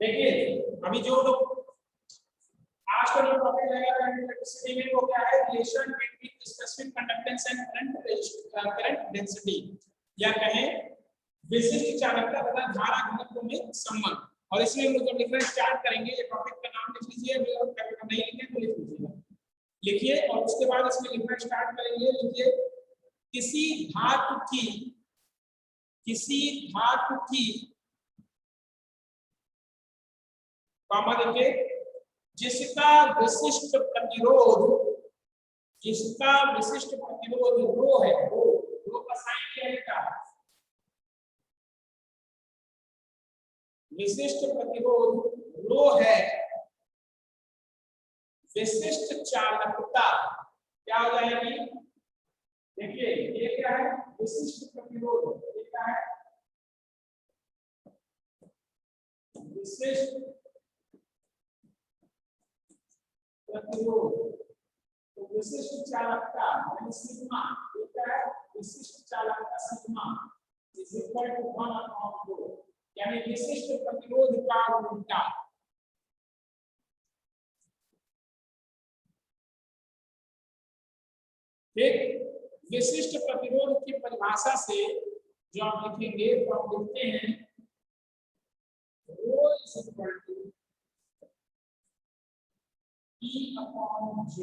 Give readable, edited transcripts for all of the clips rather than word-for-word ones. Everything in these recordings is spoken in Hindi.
देखिए अभी जो लोग आज का जो टॉपिक रहेगा करंट इलेक्ट्रिसिटी में, वो क्या है, relation between specific conductance and current density, या कहें विशिष्ट चालकता तथा धारा घनत्व में संबंध। और इसलिए हम लोग जब लिखना स्टार्ट करेंगे, ये टॉपिक का नाम लिख लीजिए, अगर कैपिटल नहीं लिखे तो लिख लीजिएगा, लिखिए। और उसके बाद इसमें लिखना स्टार्ट करेंगे, लिखिए किसी धातु की कामा देखिए जिसका विशिष्ट प्रतिरोध रो है, रो का साइन क्या है, का विशिष्ट प्रतिरोध रो है, विशिष्ट चालकता क्या हो जाएगी, देखिए ये क्या है, विशिष्ट प्रतिरोध, ये क्या है, विशिष्ट प्रतिरोध। तो विशिष्ट चालकता यानी सिग्मा, ये क्या है, विशिष्ट चालकता सिग्मा इज इक्वल टू 1/2, यानी विशिष्ट प्रतिरोध का उल्टा। ठीक, विशिष्ट प्रतिरोध की परिभाषा से जो आप लिखेंगे, तो आप लिखते हैं rho is equal to E upon J,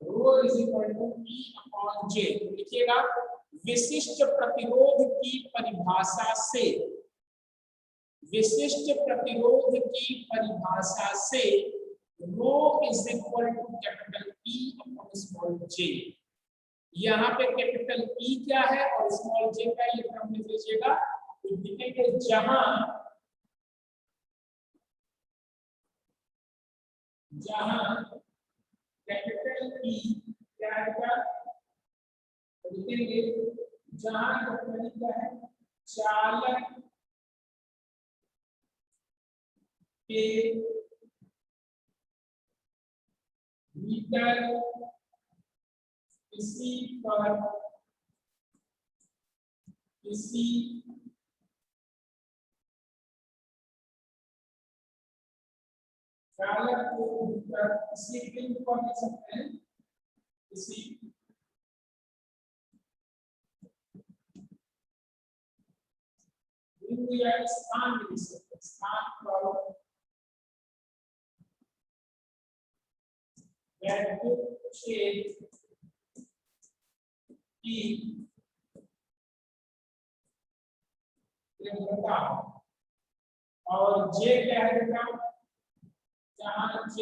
rho is equal to E upon J। लिखिएगा विशिष्ट प्रतिरोध की परिभाषा से, विशिष्ट प्रतिरोध की परिभाषा से rho is equal to capital E upon small J। यहाँ पे कैपिटल E क्या है और स्मॉल J का ये क्रम लिख लीजिएगा। तो लिखेंगे जहां कैपिटल E क्या है, लिखेंगे जहां कैपिटल E क्या है, चालक के भीतर किसी चालक के भीतर किसी बिंदु पर लिख सकते हैं, किसी बिंदु या स्थान में लिख सकते हैं, स्थान पर वैद्युत क्षेत्र की तीव्रता, और J क्या है बेटा, जहां J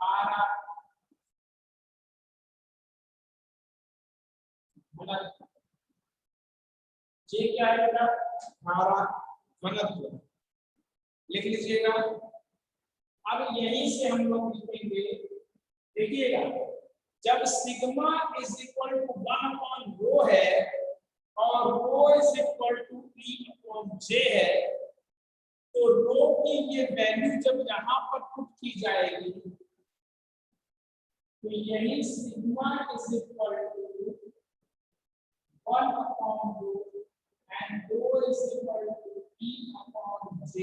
धारा घनत्व, J क्या है बेटा, धारा घनत्व, लिख लीजिएगा। अब यहीं से हम लोग लिखेंगे, देखिएगा जब सिग्मा इज इक्वल टू 1/ρ है और रो इज इक्वल टू E/J है, तो रो की ये वैल्यू जब यहाँ पर पुट की जाएगी, तो यही sigma is equal to 1/ρ and rho is equal to E/J।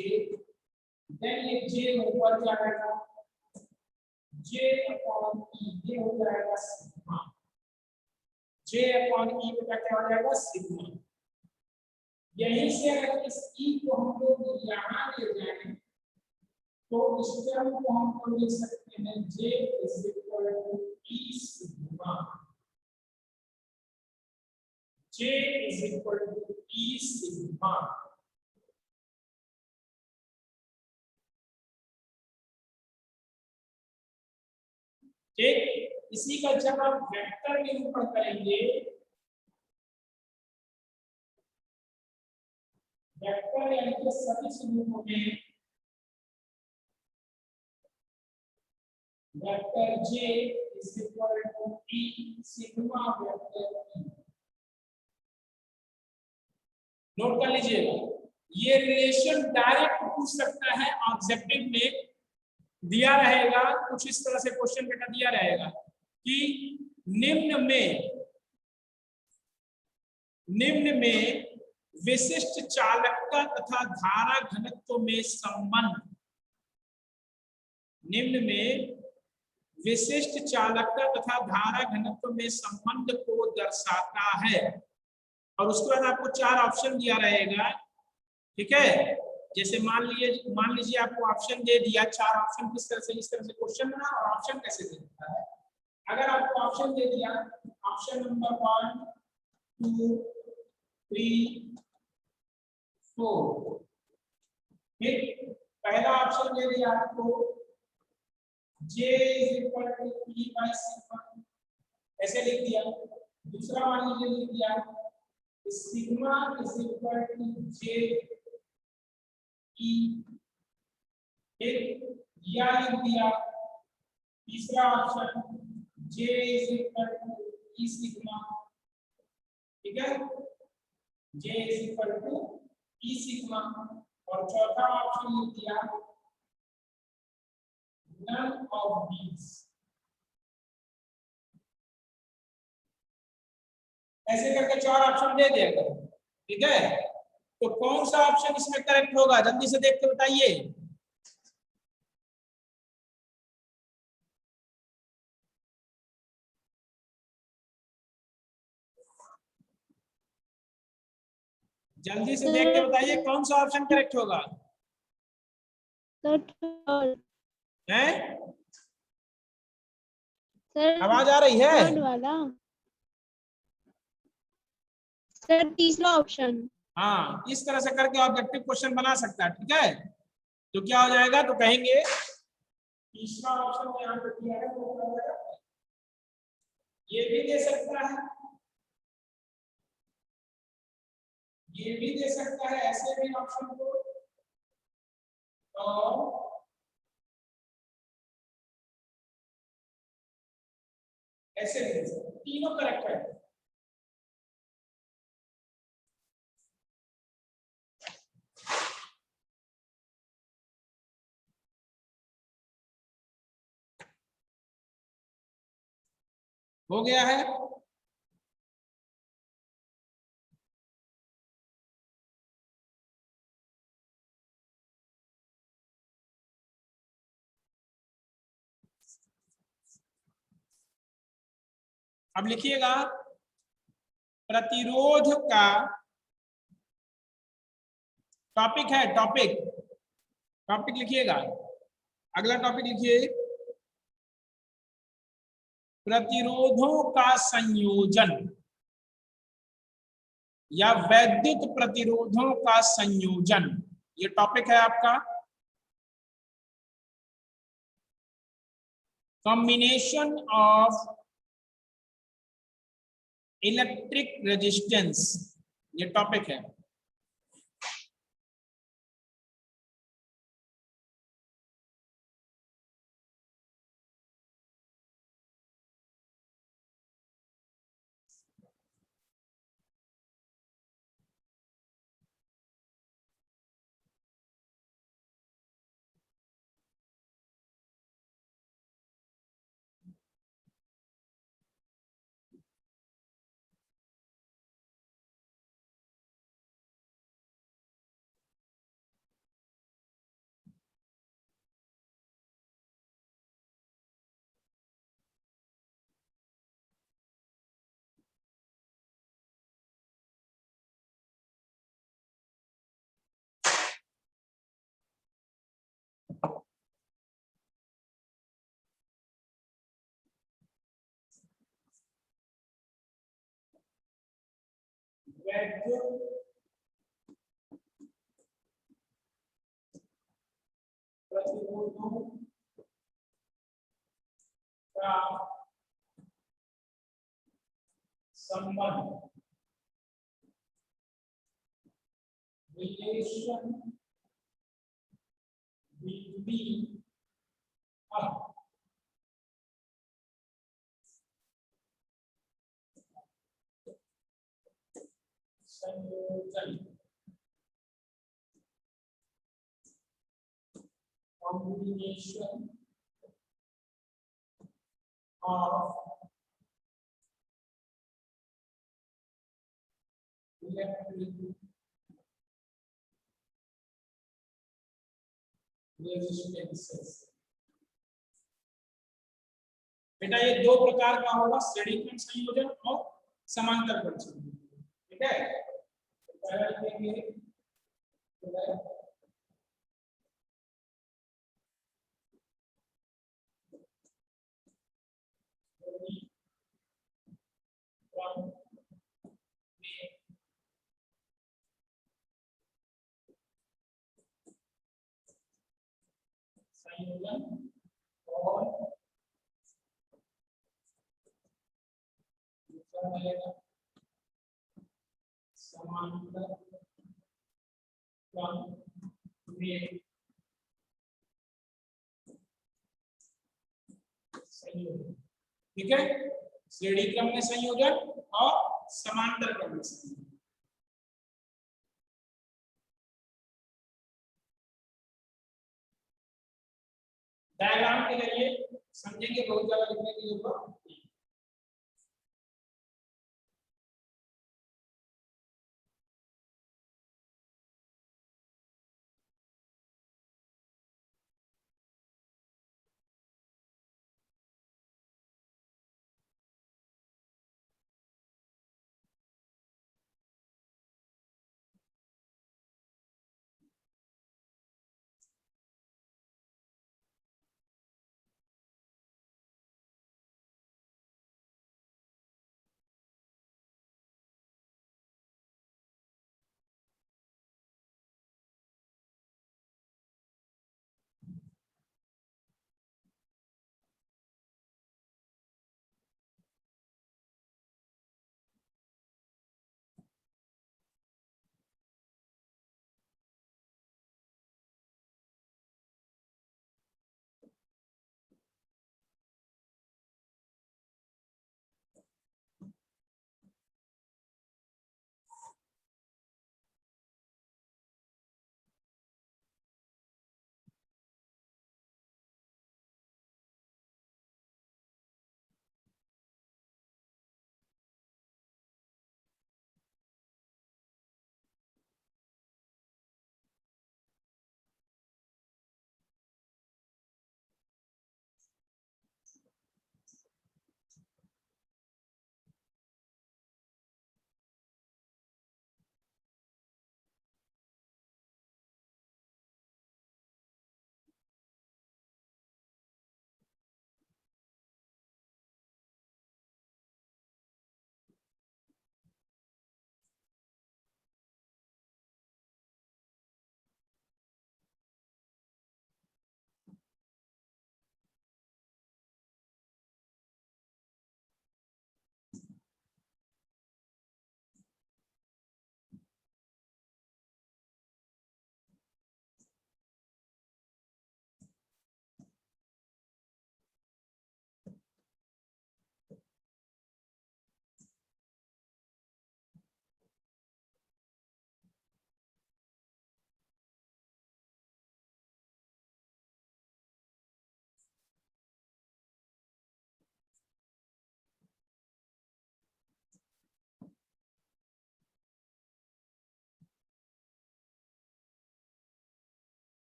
Then ये J ऊपर जाएगा, J/E, ये हो जाएगा सिग्मा, J/E बेटा क्या हो जाएगा, सिग्मा। यहीं से अगर इस E को हम लोग यहाँ ले जाएं, तो इस टर्म को हम लोग लिख सकते हैं J is equal to E sigma, J is equal to E sigma. ठीक, इसी का जब आप वेक्टर निरूपण करेंगे, वेक्टर यानी कि सदिश रूप में vector J is equal to E sigma vector E। Note कर लीजिएगा, ये रिलेशन डायरेक्ट पूछ सकता है, ऑब्जेक्टिव में दिया रहेगा कुछ इस तरह से, क्वेश्चन बेटा दिया रहेगा कि निम्न में निम्न में विशिष्ट चालकता तथा धारा घनत्व में संबंध, निम्न में विशिष्ट चालकता तथा धारा घनत्व में संबंध को दर्शाता है। और उसके बाद आपको 4 ऑप्शन दिया रहेगा, ठीक है। जैसे मान लीजिए आपको ऑप्शन दे दिया, 4 ऑप्शन किस तरह से, इस तरह से क्वेश्चन बना और ऑप्शन कैसे दे देता है। अगर आपको ऑप्शन दे दिया, ऑप्शन नंबर 1 2 3 4, ठीक, पहला ऑप्शन दे दिया आपको J = P/σ, ऐसे लिख दिया। दूसरा मान लीजिए लिख दिया सिग्मा = J E, या लिख दिया तीसरा ऑप्शन J = E सिग्मा, ठीक है, J = E सिग्मा। और चौथा ऑप्शन लिख दिया none of these, ऐसे करके 4 ऑप्शन दे दिया करो, ठीक है। तो कौन सा ऑप्शन इसमें करेक्ट होगा, जल्दी से देख के बताइए। जल्दी से देख के बताइए कौन सा ऑप्शन करेक्ट होगा। हैं? आवाज आ रही है? सर तीसरा ऑप्शन। हाँ, इस तरह से करके ऑब्जेक्टिव क्वेश्चन बना सकता है, ठीक है। तो क्या हो जाएगा, तो कहेंगे तीसरा ऑप्शन यहाँ पे दिया है वो क्या होगा, ये भी दे सकता है, ये भी दे सकता है, ऐसे भी ऑप्शन को, और ऐसे भी दे सकता है, तीनों करेक्ट है। हो गया है। अब लिखिएगा प्रतिरोध का, टॉपिक है, टॉपिक लिखिएगा, अगला टॉपिक लिखिए प्रतिरोधों का संयोजन या वैद्युत प्रतिरोधों का संयोजन, ये टॉपिक है आपका। कॉम्बिनेशन ऑफ इलेक्ट्रिक रेजिस्टेंस, ये टॉपिक है। वैद्युत प्रतिरोधों का संबंध, रिलेशन बिटवीन संयोजन, combination of रेजिस्टेंसेस। बेटा ये दो प्रकार का होगा, श्रेणी क्रम संयोजन और समांतर क्रम संयोजन। ठीक है, पहला लिखेंगे संयोजन और दूसरा मिलेगा समांतर क्रम में संयोजन। ठीक है, श्रेणी क्रम में संयोजन और समांतर क्रम में संयोजन। डायग्राम के जरिए समझेंगे, बहुत ज्यादा लिखने की जरूरत नहीं।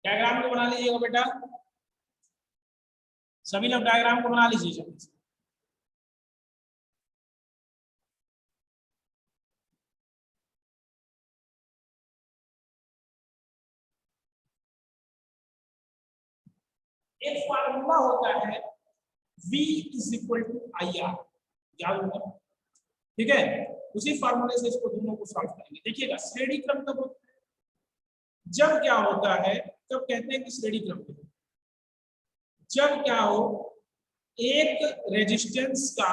डायग्राम को बना लीजिएगा बेटा, सभी लोग डायग्राम को बना लीजिए जल्दी से। एक फार्मूला होता है V = IR, याद होगा। ठीक है, उसी फार्मूले से इसको दोनों को सॉल्व करेंगे। देखिएगा, श्रेणी क्रम कब होता है, जब क्या होता है, तब कहते हैं कि श्रेणी क्रम है जब क्या हो, एक रेजिस्टेंस का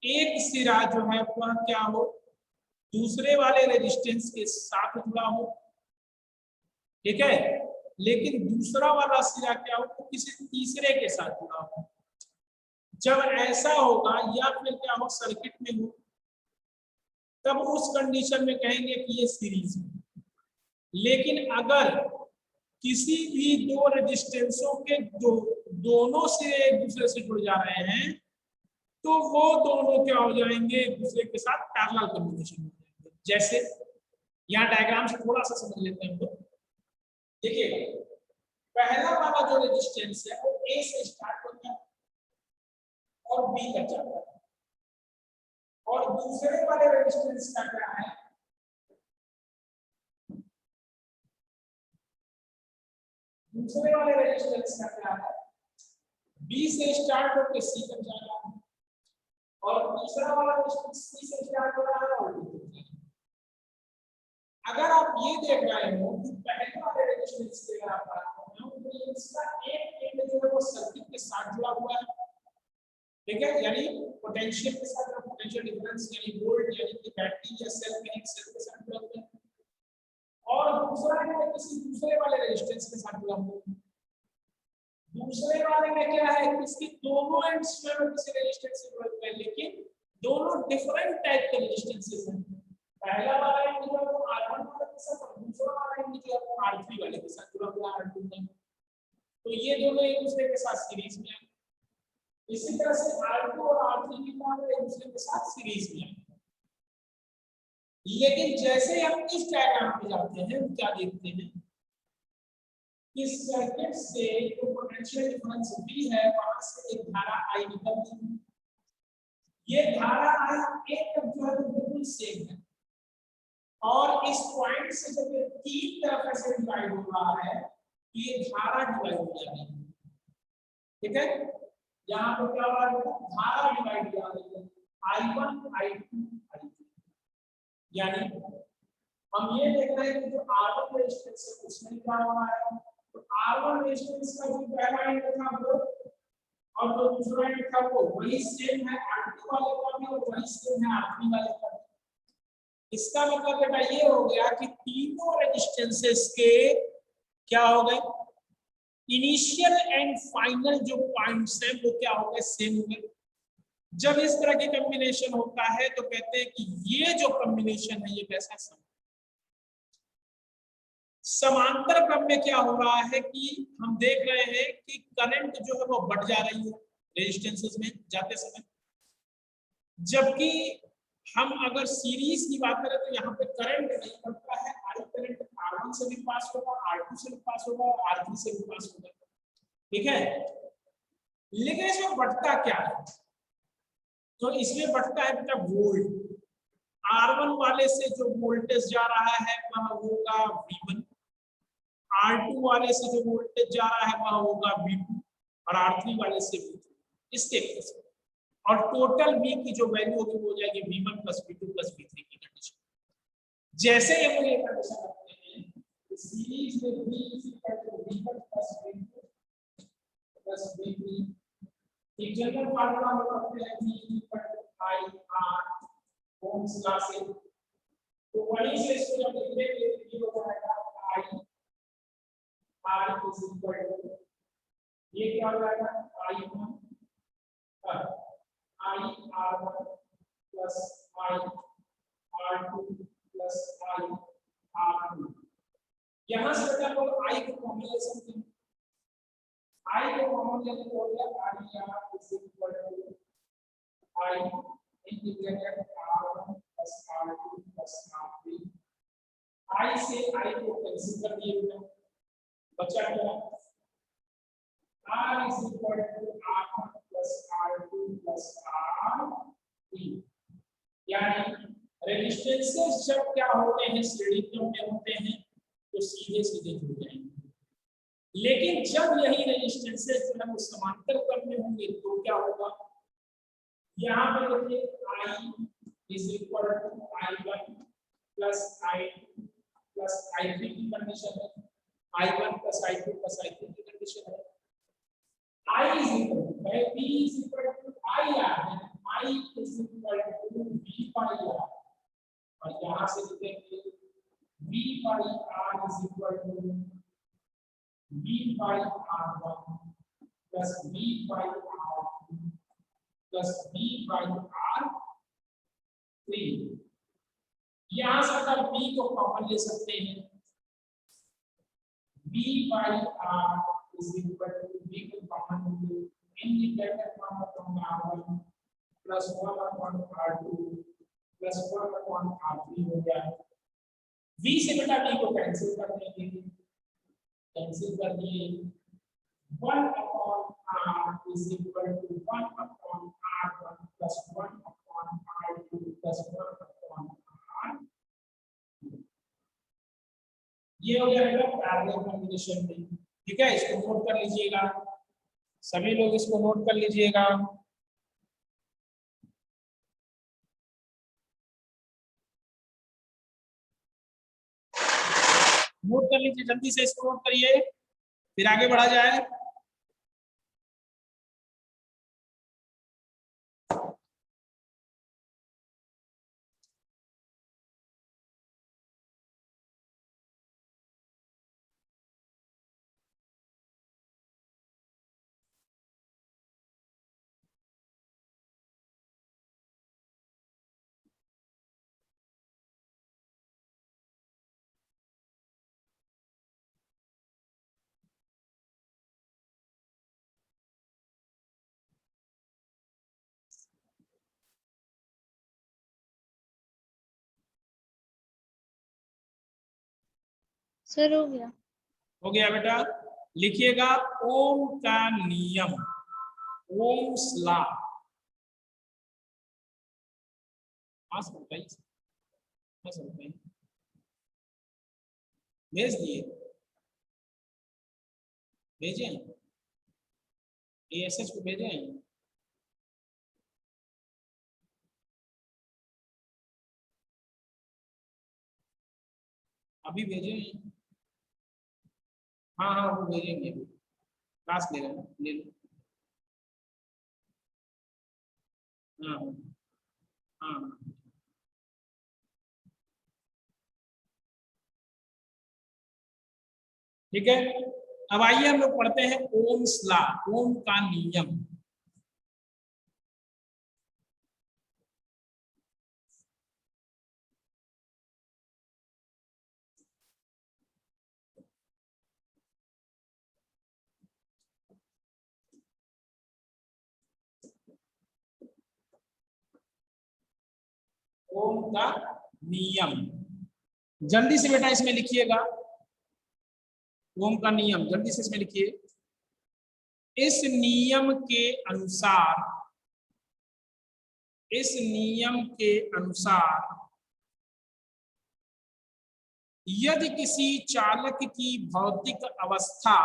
एक सिरा जो है वह क्या हो, दूसरे वाले रेजिस्टेंस के साथ जुड़ा हो। ठीक है, लेकिन दूसरा वाला सिरा क्या हो, तो किसी तीसरे के साथ जुड़ा हो। जब ऐसा होगा या फिर क्या हो, सर्किट में हो तब उस कंडीशन में कहेंगे कि ये सीरीज में। लेकिन अगर किसी भी दो रेजिस्टेंसों के दोनों से एक दूसरे से जुड़ जा रहे हैं तो वो दोनों क्या हो जाएंगे, एक दूसरे के साथ पैरेलल कम्युनिकेशन हो जाएंगे। जैसे यहाँ डायग्राम से थोड़ा सा समझ लेते हैं हम लोग। देखिए पहला वाला जो रेजिस्टेंस है वो ए से स्टार्ट होता है और बी तक जाता है, और दूसरे वाले रेजिस्टेंस का क्या है, दूसरे वाले रेजिस्टेंस का क्या है, बी से स्टार्ट होकर सी तक जा रहा है, और दूसरा वाला रेजिस्टेंस सी से स्टार्ट हो रहा है और डी तक जा रहा है। अगर आप ये देख रहे हो कि पहले वाले रेजिस्टेंस की अगर आप बात कर रहे हो तो इसका एक एंड जो है वो सर्किट के साथ जुड़ा हुआ है, ठीक है, यानी पोटेंशियल के साथ, पोटेंशियल डिफरेंस यानी वोल्ट यानी कि बैटरी या सेल कनेक्ट सेल के साथ जुड़ा हुआ है, और दूसरा है किसी दूसरे वाले रेजिस्टेंस के साथ जुड़ा हुआ है। दूसरे वाले में क्या है कि इसकी दोनों एंड्स में किसी रेजिस्टेंस से जुड़े हुए हैं, लेकिन दोनों डिफरेंट टाइप के रेजिस्टेंसेस हैं। पहला वाला एंड जो है वो R1 वाले के साथ और दूसरा वाला एंड जो है वो R3 वाले के साथ जुड़ा हुआ है R2 में, तो ये दोनों एक दूसरे के साथ सीरीज में है। इसी तरह से R2 और R3 की पावर एक दूसरे के साथ सीरीज में है। लेकिन जैसे हम इस डायग्राम पे जाते हैं हम क्या देखते हैं, इस सर्किट से जो पोटेंशियल डिफरेंस V है वहां से एक धारा I निकलती है। ये धारा I एक तरफ जो है वो बिल्कुल सेम है, और इस पॉइंट से जब ये तीन तरफ ऐसे डिवाइड हो रहा है तो ये धारा डिवाइड हो जा रही है, ठीक है। यहाँ पर क्या हो रहा है, धारा डिवाइड हो रही है, I1 I2 I3, यानी हम ये देख रहे हैं कि जो R1 रेजिस्टेंस है उसमें क्या हो रहा है, तो R1 रेजिस्टेंस का जो पहला एंड था वो और जो दूसरा एंड था वो वही सेम है, R2 वाले का भी और वही सेम है R3 वाले का भी। इसका मतलब बेटा ये हो गया कि तीनों रेजिस्टेंसेस के क्या हो गए, इनिशियल एंड फाइनल जो पॉइंट्स हैं वो क्या हो गए, सेम हो गए। जब इस तरह की कॉम्बिनेशन होता है तो कहते हैं कि ये जो कॉम्बिनेशन है ये कैसा है, समांतर क्रम में क्या हो रहा है कि हम देख रहे हैं कि करंट जो है वो बढ़ जा रही है रेजिस्टेंसेस में जाते समय, जबकि हम अगर सीरीज की बात करें तो यहाँ पे करंट नहीं बढ़ता है, आई करंट R1 से भी पास होगा, R2 से भी पास होगा और R3 से भी पास होगा, ठीक है। लेकिन इसमें बढ़ता क्या है, तो इसमें बढ़ता है बेटा वोल्ट। R1 वाले से जो वोल्टेज जा रहा है वह होगा V1, R2 वाले से जो वोल्टेज जा रहा है वह होगा V2 और R3 वाले से V3, इस तरीके से। और टोटल V की जो वैल्यू होगी वो हो जाएगी V1 + V2 + V3 की कंडीशन। जैसे हम लोग ये कंडीशन रखते हैं सीरीज में V V1 + V2 + V3, एक जनरल फार्मूला हम रखते हैं V I R Ohm's law से, तो वहीं से इसको जब लिखेंगे तो ये हो जाएगा I R = ये क्या हो जाएगा I1 I R1 plus I R2 plus I R2। यहाँ से बेटा को I को कॉमन ले सकते हैं, I को कॉमन लेने को हो गया I R = I integrated R1 plus R2 plus R3। I से I को कैंसिल कर दिए बेटा, बचा क्या R = R1 plus R2 plus R3। यानी रेजिस्टेंसेस जब क्या होते हैं श्रेणी क्रम में होते हैं तो सीधे सीधे जुड़ जाएंगे, लेकिन जब यही रेजिस्टेंसेस जो है वो समांतर क्रम में होंगे तो क्या होगा, यहाँ पे देखिए I = I1 plus I2 plus I3 की कंडीशन है, I1 plus I2 plus I3 की कंडीशन है। I is equal to P is equal to IR, I is equal to V by R, और यहाँ से लिखेंगे V by R is equal to V by R1 plus V by R2 plus V by R3। यहां से अगर b को कॉमन ले सकते हैं, b by r is equal to b को कॉमन ले independent form upon r1 plus 1 upon r2 plus 1 upon r3 हो गया। v से बेटा b को कैंसिल कर देंगे, कैंसिल कर दिए, 1 upon r is equal to 1 upon r1 plus 1 upon r2 plus 1 upon r। ये हो गया बेटा पैरेलल कॉम्बिनेशन में। ठीक है, इसको नोट कर लीजिएगा, सभी लोग इसको नोट कर लीजिएगा। नोट कर लीजिए, जल्दी से इसको नोट करिए, फिर आगे बढ़ा जाए। सर हो गया। हो गया बेटा, लिखिएगा ओम का नियम, ओम्स लॉ। भेज दिए, भेजे एएसएच को भेजे हैं। अभी भेजे हैं, हाँ हाँ वो भेजेंगे, क्लास ले लो, ले लो। हाँ हाँ, ठीक है। अब आइए हम लोग पढ़ते हैं ओम्स लॉ, ओम का नियम। ओम का नियम, जल्दी से बेटा इसमें लिखिएगा, ओम का नियम जल्दी से इसमें लिखिए। इस नियम के अनुसार, इस नियम के अनुसार यदि किसी चालक की भौतिक अवस्था,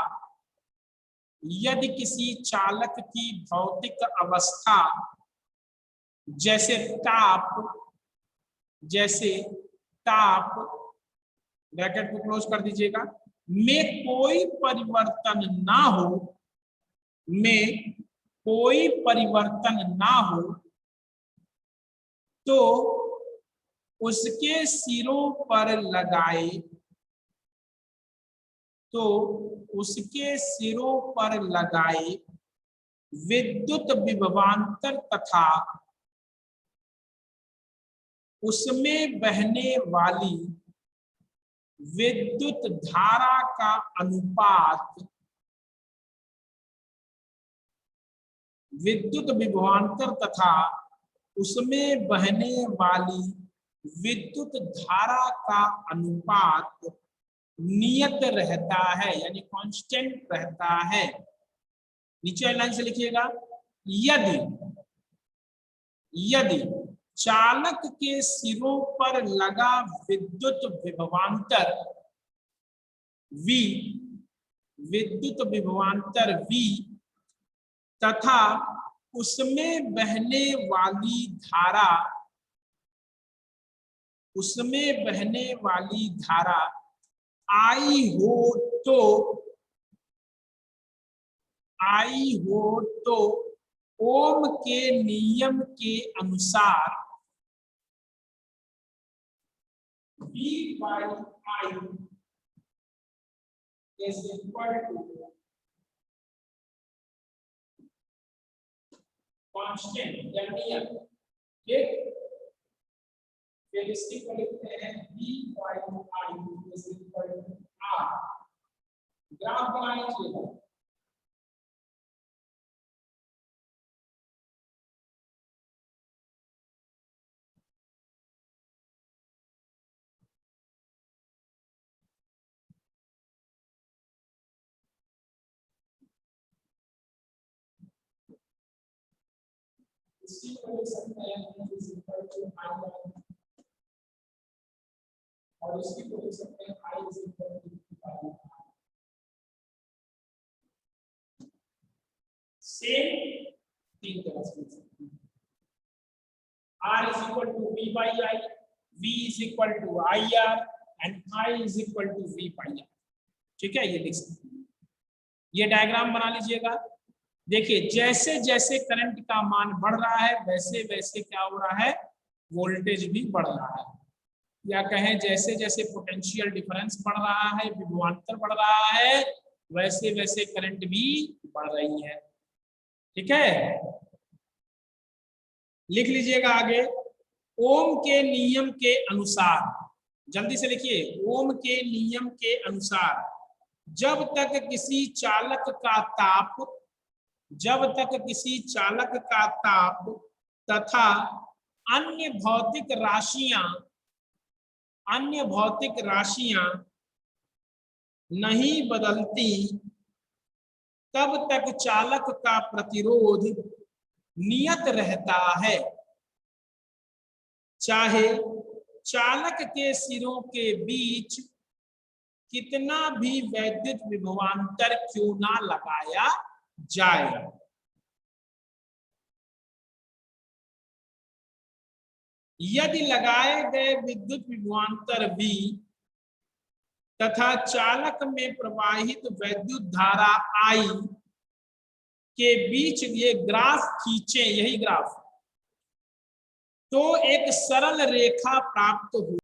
यदि किसी चालक की भौतिक अवस्था जैसे ताप, जैसे ताप, ब्रैकेट को क्लोज कर दीजिएगा, में कोई परिवर्तन ना हो, में कोई परिवर्तन ना हो, तो उसके सिरों पर लगाए, तो उसके सिरों पर लगाए विद्युत विभवांतर तथा उसमें बहने वाली विद्युत धारा का अनुपात, विद्युत विभवांतर तथा उसमें बहने वाली विद्युत धारा का अनुपात नियत रहता है, यानी कांस्टेंट रहता है। नीचे लाइन से लिखिएगा, यदि यदि चालक के सिरों पर लगा विद्युत विभवांतर V, विद्युत विभवांतर V तथा उसमें बहने वाली धारा, उसमें बहने वाली धारा आई हो तो, आई हो तो ओम के नियम के अनुसार V by I is equal to constant या नियम। ठीक, फिर इसी को लिखते हैं V by I is equal to R। Graph बना लीजिएगा। इसी को लिख सकते हैं V is equal to I और इसी को लिख सकते हैं I is equal to V। Same तीन तरह से लिख सकते हैं। R is equal to V by I, V is equal to IR and I is equal to V by R। ठीक है, ये लिख सकते हैं। ये डायग्राम बना लीजिएगा। देखिए जैसे जैसे करंट का मान बढ़ रहा है वैसे वैसे क्या हो रहा है, वोल्टेज भी बढ़ रहा है, या कहें जैसे जैसे पोटेंशियल डिफरेंस बढ़ रहा है, विभवांतर बढ़ रहा है, वैसे वैसे करंट भी बढ़ रही है। ठीक है, लिख लीजिएगा आगे। ओम के नियम के अनुसार, जल्दी से लिखिए, ओम के नियम के अनुसार जब तक किसी चालक का ताप तथा अन्य भौतिक राशियां नहीं बदलती तब तक चालक का प्रतिरोध नियत रहता है, चाहे चालक के सिरों के बीच कितना भी वैद्युत विभवांतर क्यों ना लगाया जाए। यदि लगाए गए विद्युत विभवांतर V तथा चालक में प्रवाहित वैद्युत धारा I के बीच ये ग्राफ खींचे, यही ग्राफ, तो एक सरल रेखा प्राप्त हो